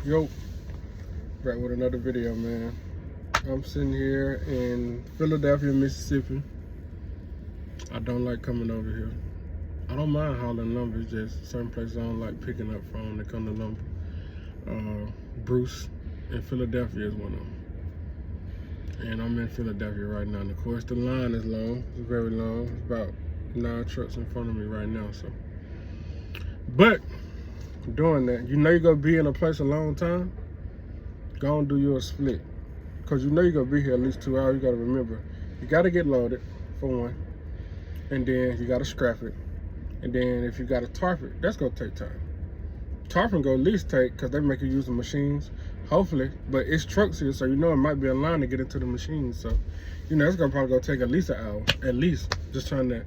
Yo, back with another video, man. I'm sitting here in Philadelphia, Mississippi. I don't like coming over here. I don't mind hauling lumber, it's just certain places I don't like picking up from when it comes to lumber. Bruce in Philadelphia is one of them. And I'm in Philadelphia right now. And of course, the line is long. It's very long. It's about 9 trucks in front of me right now. But doing that, you know you're gonna be in a place a long time. Go and do your split. Because you know you're going to be here at least 2 hours. You got to remember, you got to get loaded, for one. And then you got to scrap it. And then if you got to tarp it, that's going to take time. Tarping going to at least take, because they make you use the machines, hopefully. But it's trucks here, so you know it might be a line to get into the machines. So, you know, it's going to probably go take at least an hour. At least. Just trying to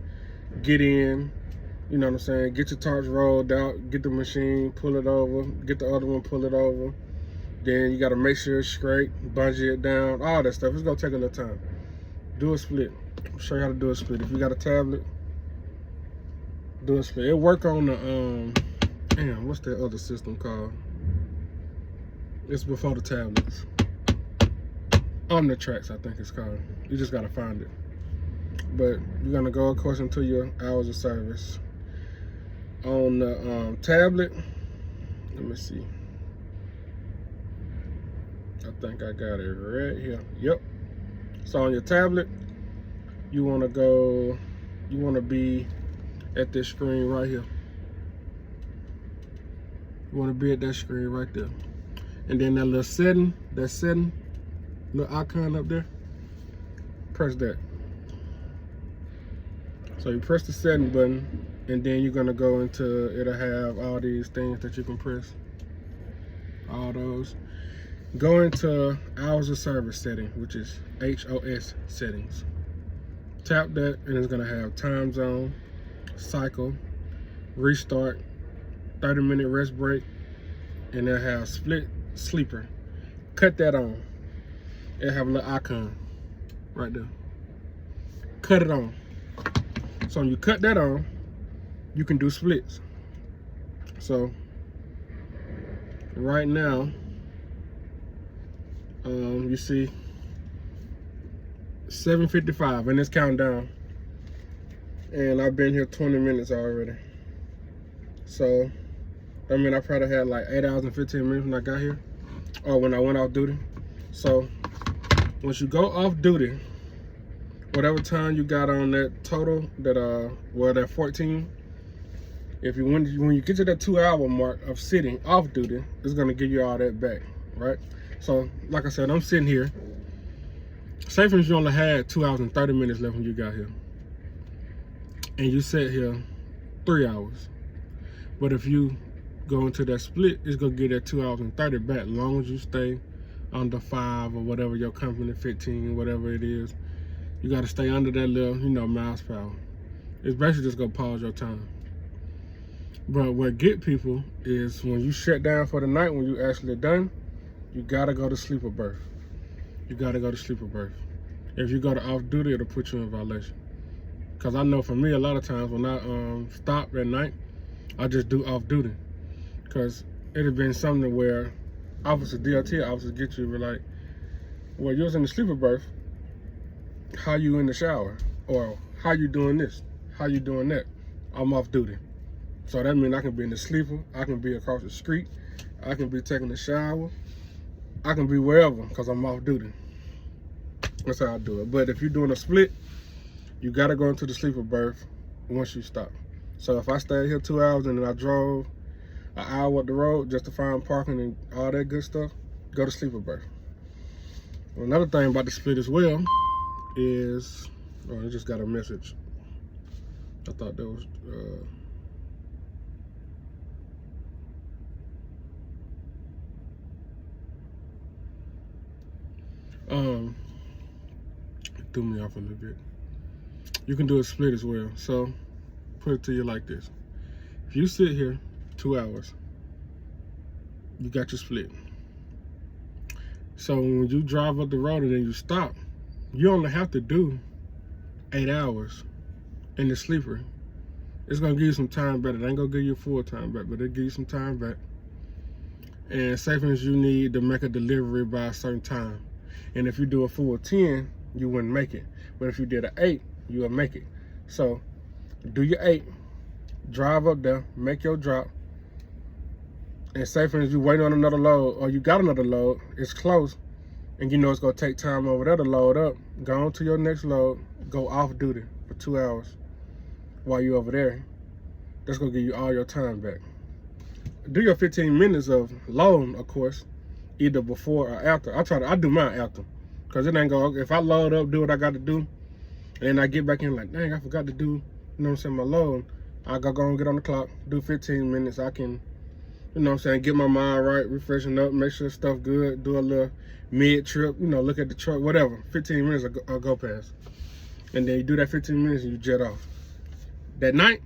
get in, you know what I'm saying? Get your tarps rolled out, get the machine, pull it over, get the other one, pull it over. Then you gotta make sure it's straight, bungee it down, all that stuff. It's gonna take a little time. Do a split. I'll show you how to do a split. If you got a tablet, do a split. It work on the damn, what's that other system called? It's before the tablets. Omnitrax, I think it's called. You just gotta find it. But you're gonna go according to your hours of service. On the tablet, let me see. I think I got it right here. Yep. So on your tablet, you want to be at this screen right here. You want to be at that screen right there. And then that little setting, little icon up there, press that. So you press the setting button, and then you're going to go into, it'll have all these things that you can press. All those. Go into hours of service setting, which is HOS settings. Tap that and it's gonna have time zone, cycle, restart, 30-minute rest break, and it'll have split sleeper. Cut that on. It'll have a little icon right there. Cut it on. So when you cut that on, you can do splits. So right now, you see 7:55 and it's counting down, and I've been here 20 minutes already. So I mean, I probably had like 8 hours and 15 minutes when I got here, or when I went off duty. So once you go off duty, whatever time you got on that total, that 14, if you when you get to that 2 hour mark of sitting off duty, it's gonna give you all that back, right? So, like I said, I'm sitting here. Say for instance, you only had 2 hours and 30 minutes left when you got here. And you sat here 3 hours. But if you go into that split, it's going to get that 2 hours and 30 back, as long as you stay under 5 or whatever your company, 15, whatever it is. You got to stay under that little, miles per hour. It's basically just going to pause your time. But what get people is when you shut down for the night, when you actually done, you gotta go to sleeper berth. You gotta go to sleeper berth. If you go to off duty, it'll put you in violation. Cause I know for me, a lot of times when I stop at night, I just do off duty. Cause it had been something where DOT officers get you, like, well, you was in the sleeper berth, how you in the shower? Or how you doing this? How you doing that? I'm off duty. So that means I can be in the sleeper, I can be across the street, I can be taking a shower, I can be wherever because I'm off duty. That's how I do it. But if you're doing a split, you gotta go into the sleeper berth once you stop. So if I stayed here 2 hours and then I drove an hour up the road just to find parking and all that good stuff, go to sleeper berth. Another thing about the split as well is, I just got a message. I thought that was, it threw me off a little bit. You can do a split as well. So put it to you like this. If you sit here 2 hours, you got your split. So when you drive up the road and then you stop, you only have to do 8 hours in the sleeper. It's gonna give you some time back. It ain't gonna give you full time back, but it'll give you some time back. And say for instance, you need to make a delivery by a certain time. And if you do a full 10, you wouldn't make it. But if you did an 8, you'll make it. So do your 8, drive up there, make your drop. And say for instance, you waiting on another load, or you got another load, it's close, and you know it's gonna take time over there to load up. Go on to your next load, go off duty for 2 hours while you're over there. That's gonna give you all your time back. Do your 15 minutes of loading, of course, either before or after. I do mine after, cause it ain't go. If I load up, do what I got to do, and I get back in like, dang, I forgot to do, you know what I'm saying, my load. I go and get on the clock, do 15 minutes. I can, you know what I'm saying, get my mind right, refreshing up, make sure stuff good, do a little mid trip, you know, look at the truck, whatever. 15 minutes I'll go past, and then you do that 15 minutes and you jet off. That night,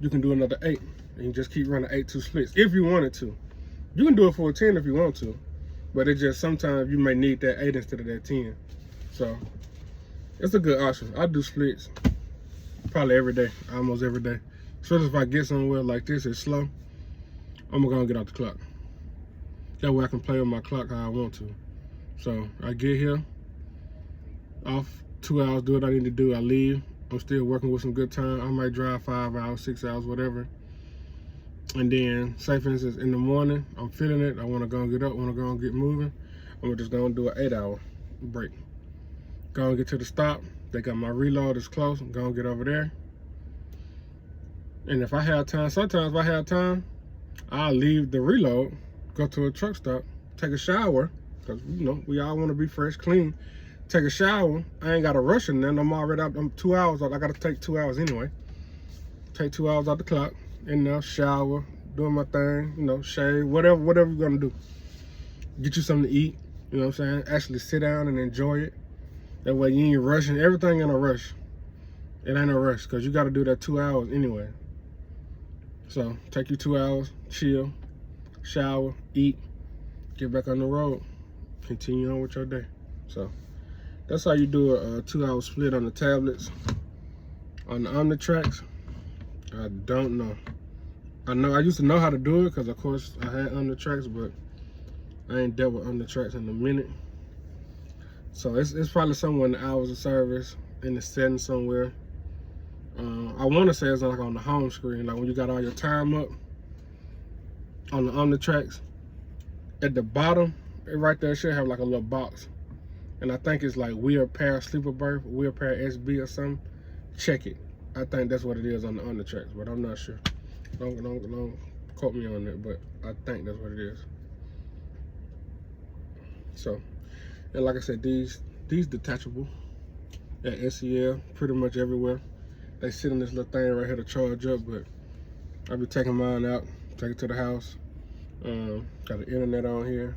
you can do another 8. And you just keep running 8-2 splits if you wanted to. You can do it for a 10 if you want to, but it's just sometimes you may need that 8 instead of that 10. So it's a good option. I do splits probably every day, almost every day. Especially if I get somewhere like this, it's slow, I'm gonna get out the clock. That way I can play with my clock how I want to. So I get here, off 2 hours, do what I need to do, I leave. I'm still working with some good time. I might drive 5 hours, 6 hours, whatever. And then, say for instance, in the morning, I'm feeling it, I wanna go and get up, wanna go and get moving, I'm just gonna do an 8-hour break. Go and get to the stop, they got my reload, it's close, I'm gonna get over there. And if I have time, sometimes if I have time, I'll leave the reload, go to a truck stop, take a shower, because you know, we all wanna be fresh, clean. Take a shower, I ain't gotta rush in there, I'm already up, I'm 2 hours out, I gotta take 2 hours anyway. Take 2 hours out the clock, in there, shower, doing my thing, you know, shave, whatever you're gonna do. Get you something to eat, you know what I'm saying? Actually sit down and enjoy it. That way you ain't rushing, everything in a rush. It ain't a rush, because you gotta do that 2 hours anyway. So take you 2 hours, chill, shower, eat, get back on the road, continue on with your day. So that's how you do a 2-hour split on the tablets. On the Omnitracs, I don't know. I used to know how to do it because of course I had Omnitracs, but I ain't dealt with Omnitracs in a minute. So it's probably somewhere in the hours of service, in the settings somewhere. I want to say it's like on the home screen, like when you got all your time up on the Omnitracs. At the bottom, it right there should have like a little box, and I think it's like Wheel Pair Sleeper Berth, Wheel Pair SB or something. Check it. I think that's what it is on the Omnitracs, but I'm not sure. Don't quote me on that, but I think that's what it is. So, and like I said, these detachable at SEL, pretty much everywhere. They sit in this little thing right here to charge up, but I'll be taking mine out, take it to the house. Got the internet on here.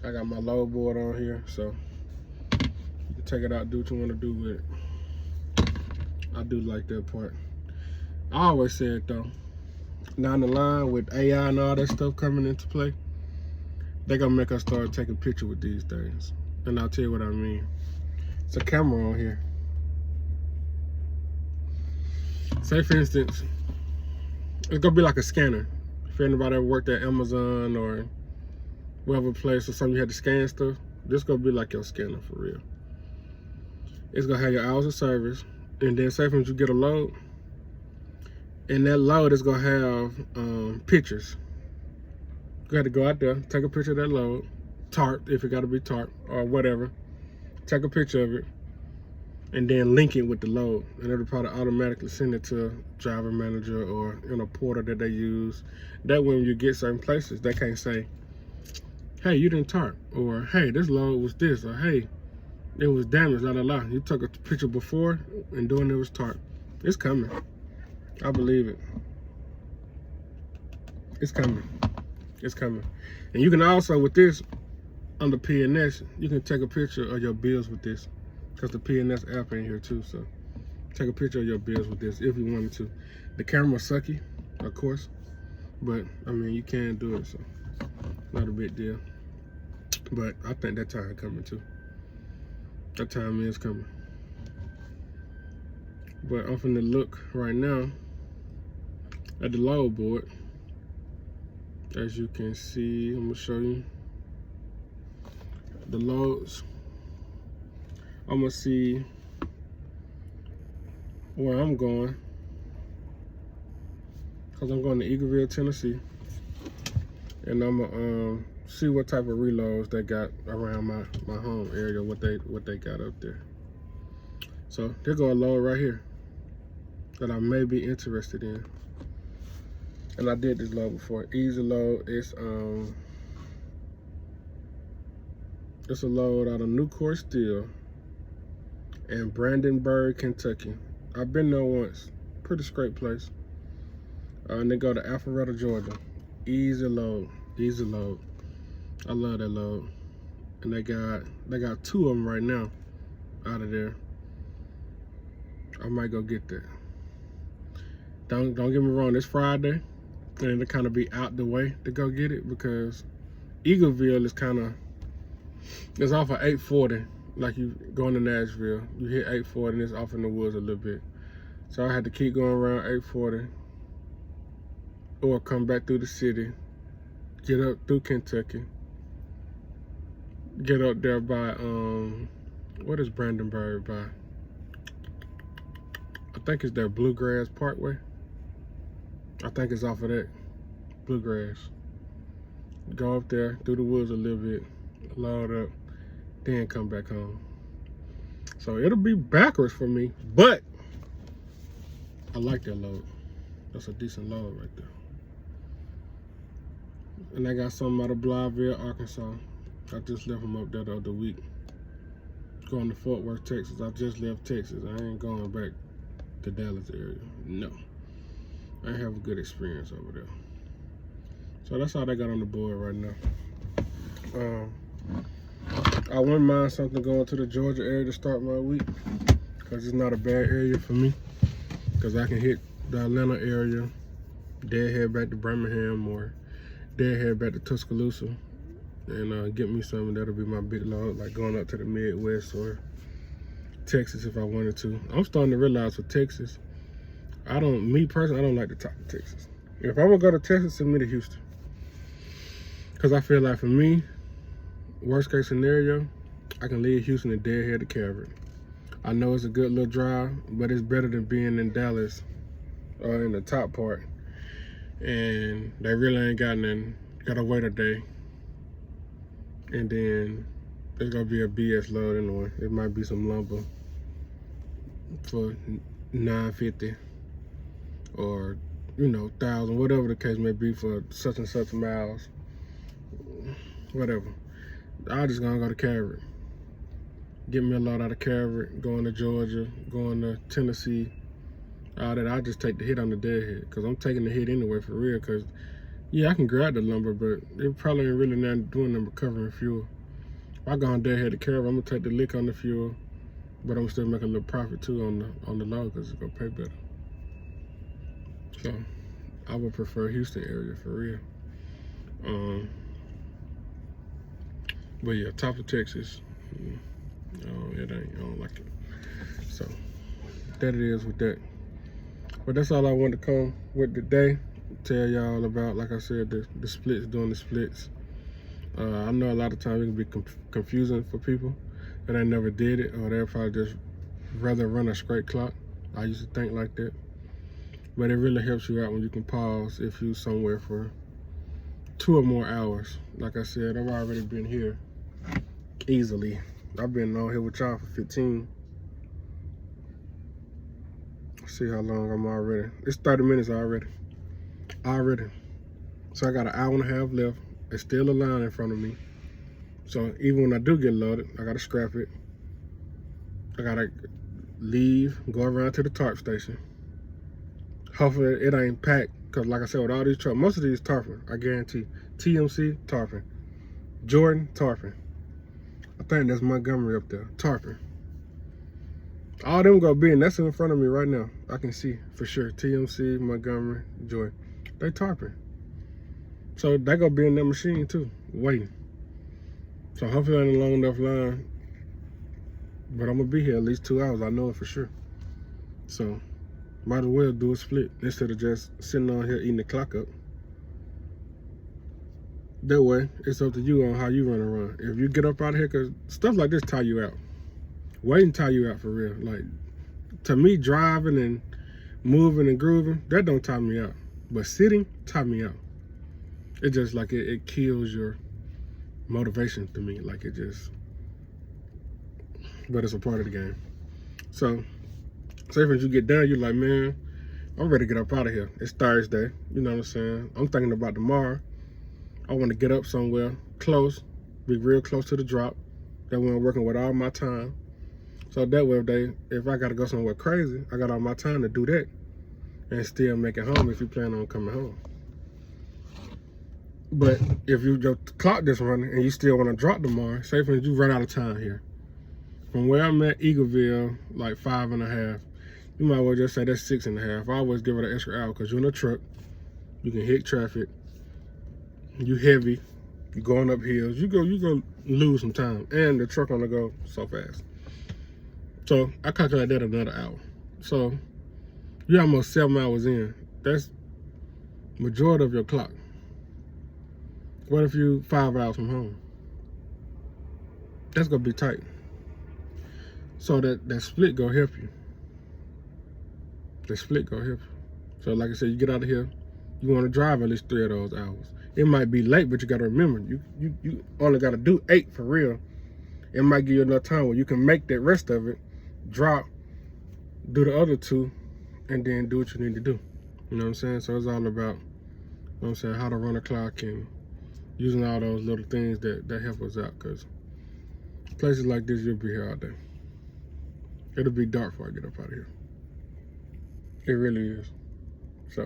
I got my load board on here, so you can take it out, do what you want to do with it. I do like that part. I always said though, down the line with AI and all that stuff coming into play, they're gonna make us start taking pictures with these things. And I'll tell you what I mean. It's a camera on here. Say for instance, it's gonna be like a scanner. If anybody ever worked at Amazon or whatever place or something you had to scan stuff, this gonna be like your scanner for real. It's gonna have your hours of service, and then say for instance you get a load, and that load is gonna have pictures. You got to go out there, take a picture of that load, tarp if it got to be tarp or whatever. Take a picture of it, and then link it with the load, and it'll probably automatically send it to a driver manager or in a portal that they use. That way when you get certain places, they can't say, hey, you didn't tarp, or hey, this load was this, or hey, it was damaged, la la la. You took a picture before and doing it was tarp. It's coming. I believe it. It's coming. It's coming. And you can also, with this, on the PNS, you can take a picture of your bills with this, because the PNS app in here too. So take a picture of your bills with this if you wanted to. The camera's sucky, of course, but I mean, you can do it, so not a big deal. But I think that time coming too. That time is coming. But I'm finna look right now at the load board. As you can see, I'm gonna show you the loads. I'm gonna see where I'm going, because I'm going to Eagleville, Tennessee, and I'm gonna see what type of reloads they got around my home area, what they got up there. So there go a load right here that I may be interested in. And I did this load before. Easy load. It's a load out of Nucor Steel in Brandenburg, Kentucky. I've been there once. Pretty straight place. And they go to Alpharetta, Georgia. Easy load. Easy load. I love that load. And they got 2 of them right now out of there. I might go get that. Don't get me wrong, it's Friday, and it'll kind of be out the way to go get it, because Eagleville is it's off of 840, like you going to Nashville. You hit 840 and it's off in the woods a little bit. So I had to keep going around 840 or come back through the city, get up through Kentucky, get up there by, what is Brandenburg by? I think it's their Bluegrass Parkway. I think it's off of that, Bluegrass. Go up there, through the woods a little bit, load up, then come back home. So it'll be backwards for me, but I like that load. That's a decent load right there. And I got something out of Blytheville, Arkansas. I just left them up there the other week. Going to Fort Worth, Texas. I just left Texas. I ain't going back to Dallas area. No. I have a good experience over there. So that's all they got on the board right now. I wouldn't mind something going to the Georgia area to start my week, because it's not a bad area for me, because I can hit the Atlanta area, then head back to Birmingham, or then head back to Tuscaloosa and get me something. That'll be my big load, like going up to the Midwest or Texas if I wanted to. I'm starting to realize for Texas, me personally, I don't like the top of Texas. If I'm gonna go to Texas, send me to Houston. Because I feel like for me, worst case scenario, I can leave Houston and deadhead to Calvert. I know it's a good little drive, but it's better than being in Dallas or in the top part. And they really ain't got nothing. Gotta wait a day. And then it's gonna be a BS load anyway. It might be some lumber for $950 or, you know, $1,000, whatever the case may be for such and such miles. Whatever. I just gonna go to Calvert. Get me a load out of Calvert, going to Georgia, going to Tennessee. All that, I just take the hit on the deadhead, because I'm taking the hit anyway for real, because yeah, I can grab the lumber, but it probably ain't really nothing doing them but covering fuel. If I go on deadhead to Calvert, I'm gonna take the lick on the fuel, but I'm still making a little profit too on the load, because it's gonna pay better. So I would prefer Houston area for real. But yeah, top of Texas, I don't like it. So that it is with that. But that's all I wanted to come with today. Tell y'all about, like I said, the splits, doing the splits. I know a lot of times it can be confusing for people that I never did it, or they'll probably just rather run a straight clock. I used to think like that. But it really helps you out when you can pause if you're somewhere for 2 or more hours. Like I said, I've already been here easily. I've been on here with y'all for 15. See how long I'm already. It's 30 minutes already. So I got an hour and a half left. There's still a line in front of me. So even when I do get loaded, I gotta scrap it. I gotta leave, go around to the tarp station. Hopefully it ain't packed, because like I said, with all these trucks, most of these tarping, I guarantee. TMC, tarping. Jordan, tarping. I think that's Montgomery up there, tarping. All them gonna be, and that's in front of me right now. I can see for sure. TMC, Montgomery, Joy. They tarping. So they gonna be in that machine too, waiting. So hopefully it ain't a long enough line. But I'm gonna be here at least 2 hours, I know it for sure. So might as well do a split instead of just sitting on here eating the clock up. That way, it's up to you on how you want to run. If you get up out of here, because stuff like this tie you out. Waiting tie you out for real. Like, to me, driving and moving and grooving, that don't tie me out. But sitting, tie me out. It just like it kills your motivation to me. Like it just, but it's a part of the game. So, say if you get done, you're like, man, I'm ready to get up out of here. It's Thursday, you know what I'm saying? I'm thinking about tomorrow. I want to get up somewhere close, be real close to the drop. That way I'm working with all my time. So that way, if I got to go somewhere crazy, I got all my time to do that and still make it home if you plan on coming home. But if your clock just running and you still want to drop tomorrow, say for instance, you run out of time here. From where I'm at, Eagleville, like 5.5. You might well just say that's 6.5. I always give it an extra hour because you're in a truck. You can hit traffic. You heavy. You going up hills. You go lose some time. And the truck on the go so fast. So I calculate that another hour. So you're almost 7 hours in. That's majority of your clock. What if you 5 hours from home? That's gonna be tight. So that split gonna help you. The split gonna help you. So like I said, you get out of here, you wanna drive at least 3 of those hours. It might be late, but you gotta remember, you only gotta do 8 for real. It might give you enough time where you can make that rest of it, drop, do the other 2, and then do what you need to do. You know what I'm saying? So it's all about, you know what I'm saying, how to run a clock and using all those little things that help us out, because places like this, you'll be here all day. It'll be dark before I get up out of here. It really is. So,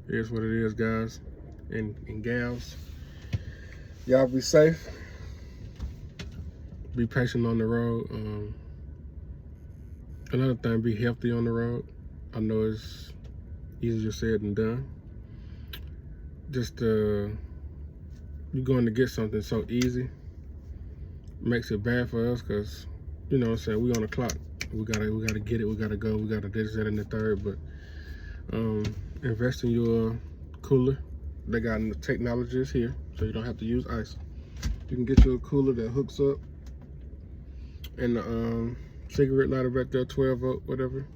it is what it is, guys and gals. Y'all be safe. Be patient on the road. Another thing, be healthy on the road. I know it's easier said than done. Just you're going to get something so easy. Makes it bad for us because, you know what I'm saying, we on the clock. We gotta get it, we gotta go, we gotta this, that, and the third. But invest in your cooler. They got the technologies here, so you don't have to use ice. You can get you a cooler that hooks up and the cigarette lighter back there, 12 volt, whatever.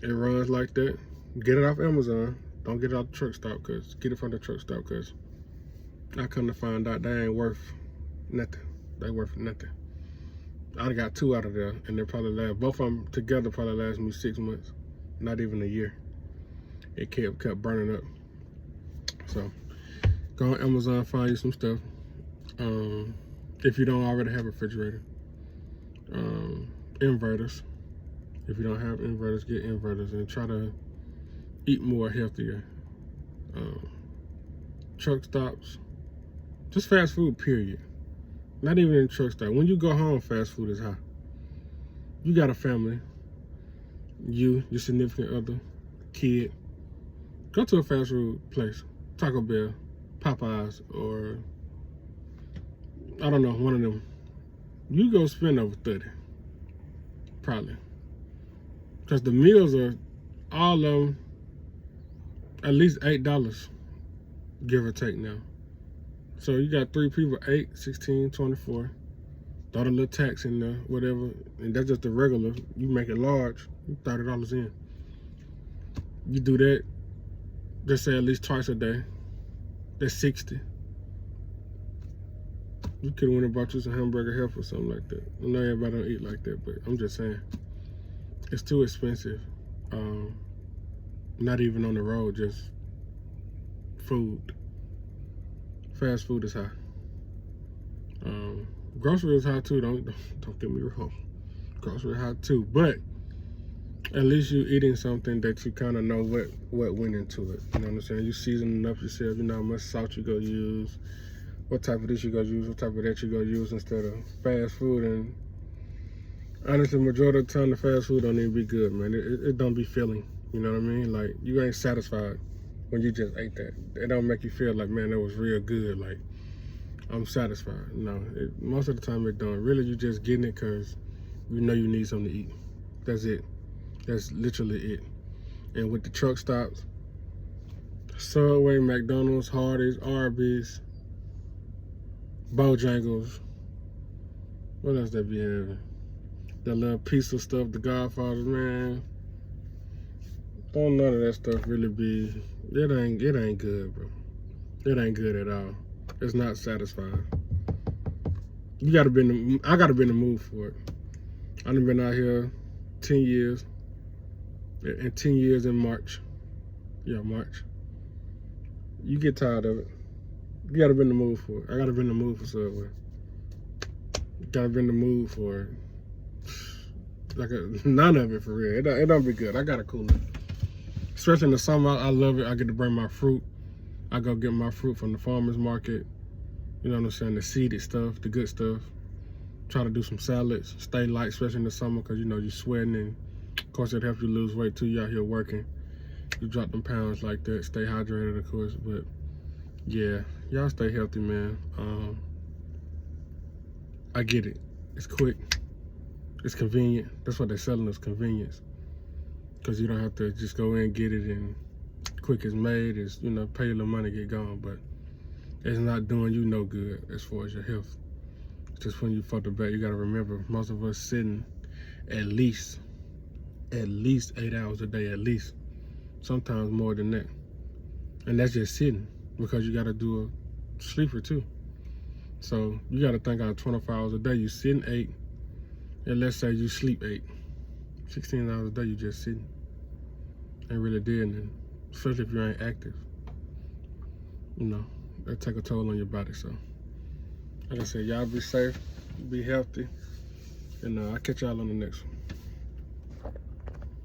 It runs like that. Get it off Amazon. Don't get it out the truck stop, cause get it from the truck stop, cause I come to find out they ain't worth nothing. They worth nothing. I got 2 out of there, and they probably last, both of them together probably last me 6 months, not even a year. It kept burning up. So go on Amazon, find you some stuff. If you don't already have a refrigerator. Inverters. If you don't have inverters, get inverters and try to eat more healthier. Truck stops. Just fast food, period. Not even in truck stop. When you go home, fast food is high. You got a family. You, your significant other, kid. Go to a fast food place. Taco Bell, Popeyes, or I don't know, one of them. You go spend over 30. Probably. Because the meals are all of them at least $8, give or take now. So you got 3 people, 8, 16, 24. Throw a little tax in there, whatever. And that's just the regular. You make it large, $30 in. You do that, just say at least twice a day. That's 60. You could have went and bought you some hamburger help or something like that. I know everybody don't eat like that, but I'm just saying. It's too expensive. Not even on the road, just food. Fast food is high. Grocery is high too. Don't get me wrong. Grocery high too, but at least you eating something that you kind of know what went into it. You know what I'm saying? You seasoning up yourself. You know how much salt you go use, what type of this you go use, what type of that you go use instead of fast food. And honestly, majority of the time, the fast food don't even be good, man. It don't be filling. You know what I mean? Like, you ain't satisfied when you just ate that. It don't make you feel like, man, that was real good. Like, I'm satisfied. No, most of the time it don't. Really, you just getting it because you know you need something to eat. That's it. That's literally it. And with the truck stops, Subway, McDonald's, Hardee's, Arby's, Bojangles. What else they be having? That little piece of stuff, the Godfathers, man. Don't none of that stuff really be. It ain't good, bro. It ain't good at all. It's not satisfying. You gotta be in the. I gotta be in the mood for it. I done been out here 10 years. And 10 years in March. Yeah, March. You get tired of it. You gotta be in the mood for it. I gotta be in the mood for Subway. Gotta be in the mood for it. None of it for real. It don't be good. I gotta cool it. Especially in the summer, I love it. I get to bring my fruit. I go get my fruit from the farmer's market. You know what I'm saying? The seeded stuff, the good stuff. Try to do some salads. Stay light, especially in the summer, because you know you're sweating, and of course it helps you lose weight too. You out here working. You drop them pounds like that. Stay hydrated, of course. But yeah, y'all stay healthy, man. I get it. It's quick. It's convenient. That's what they're selling us, convenience. Because you don't have to just go in and get it and quick as made. It's, you know, pay a little money, get gone. But it's not doing you no good as far as your health. Just when you fuck the back, you got to remember, most of us sitting at least 8 hours a day, at least. Sometimes more than that. And that's just sitting, because you got to do a sleeper too. So you got to think out of 24 hours a day, you sitting 8, and let's say you sleep 8. 16 hours a day, you just sitting. Ain't really doing nothing, especially if you ain't active. You know, that take a toll on your body. So, like I said, y'all be safe, be healthy, and I'll catch y'all on the next one.